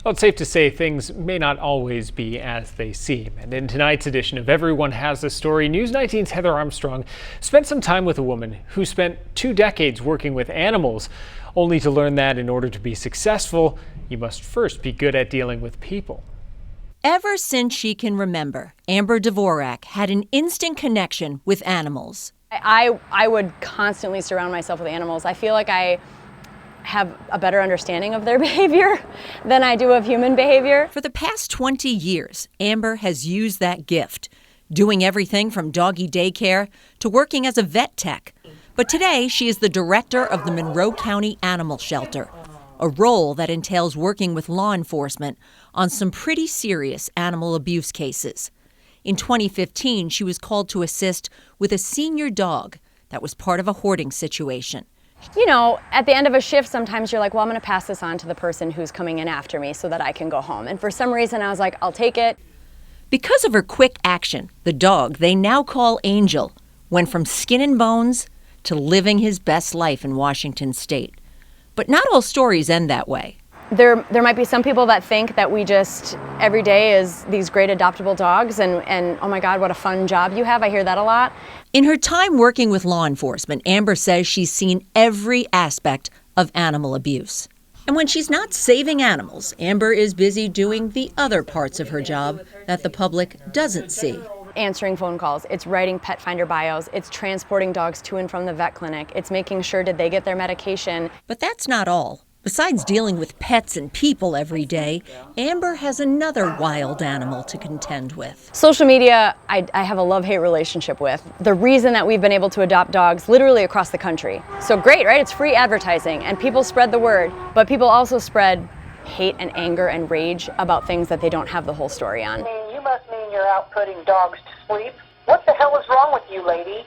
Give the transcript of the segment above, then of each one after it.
Well, it's safe to say things may not always be as they seem. And in tonight's edition of Everyone Has a Story, News 19's Heather Armstrong spent some time with a woman who spent 2 decades working with animals, only to learn that in order to be successful, you must first be good at dealing with people. Ever since she can remember, Amber Dvorak had an instant connection with animals. I would constantly surround myself with animals. I feel like I have a better understanding of their behavior than I do of human behavior. For the past 20 years, Amber has used that gift, doing everything from doggy daycare to working as a vet tech. But today, she is the director of the Monroe County Animal Shelter, a role that entails working with law enforcement on some pretty serious animal abuse cases. In 2015, she was called to assist with a senior dog that was part of a hoarding situation. You know, at the end of a shift, sometimes you're like, well, I'm going to pass this on to the person who's coming in after me so that I can go home. And for some reason, I was like, I'll take it. Because of her quick action, the dog they now call Angel went from skin and bones to living his best life in Washington state. But not all stories end that way. There might be some people that think that we just, every day is these great adoptable dogs and oh my God, what a fun job you have. I hear that a lot. In her time working with law enforcement, Amber says she's seen every aspect of animal abuse. And when she's not saving animals, Amber is busy doing the other parts of her job that the public doesn't see. Answering phone calls, it's writing pet finder bios, it's transporting dogs to and from the vet clinic, it's making sure that they get their medication. But that's not all. Besides dealing with pets and people every day, Amber has another wild animal to contend with. Social media, I have a love-hate relationship with. The reason that we've been able to adopt dogs literally across the country. So great, right? It's free advertising and people spread the word, but people also spread hate and anger and rage about things that they don't have the whole story on. You must mean you're out putting dogs to sleep. What the hell is wrong with you, lady?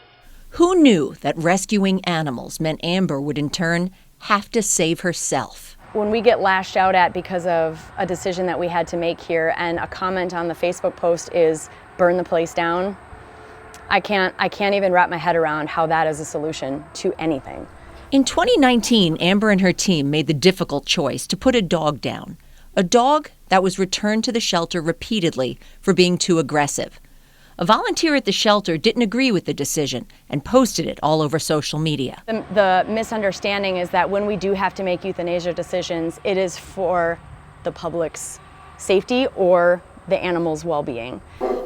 Who knew that rescuing animals meant Amber would in turn have to save herself? When we get lashed out at because of a decision that we had to make here and a comment on the Facebook post is burn the place down, I can't even wrap my head around how that is a solution to anything. In 2019, Amber and her team made the difficult choice to put a dog down, a dog that was returned to the shelter repeatedly for being too aggressive. A volunteer at the shelter didn't agree with the decision and posted it all over social media. The misunderstanding is that when we do have to make euthanasia decisions, it is for the public's safety or the animal's well-being.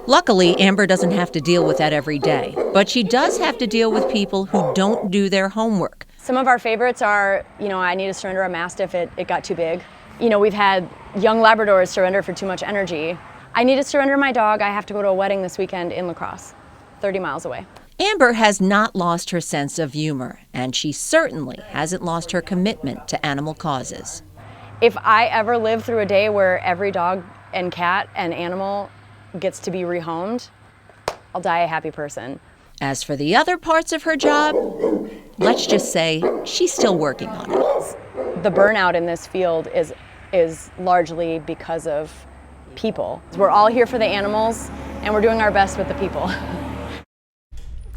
Luckily, Amber doesn't have to deal with that every day, but she does have to deal with people who don't do their homework. Some of our favorites are, I need to surrender a Mastiff, it got too big. We've had young Labradors surrender for too much energy. I need to surrender my dog. I have to go to a wedding this weekend in La Crosse, 30 miles away. Amber has not lost her sense of humor, and she certainly hasn't lost her commitment to animal causes. If I ever live through a day where every dog and cat and animal gets to be rehomed, I'll die a happy person. As for the other parts of her job, let's just say she's still working on it. The burnout in this field is largely because of people. We're all here for the animals, and we're doing our best with the people.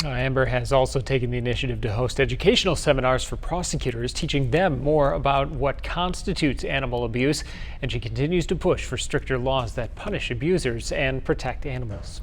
Amber has also taken the initiative to host educational seminars for prosecutors, teaching them more about what constitutes animal abuse, and she continues to push for stricter laws that punish abusers and protect animals.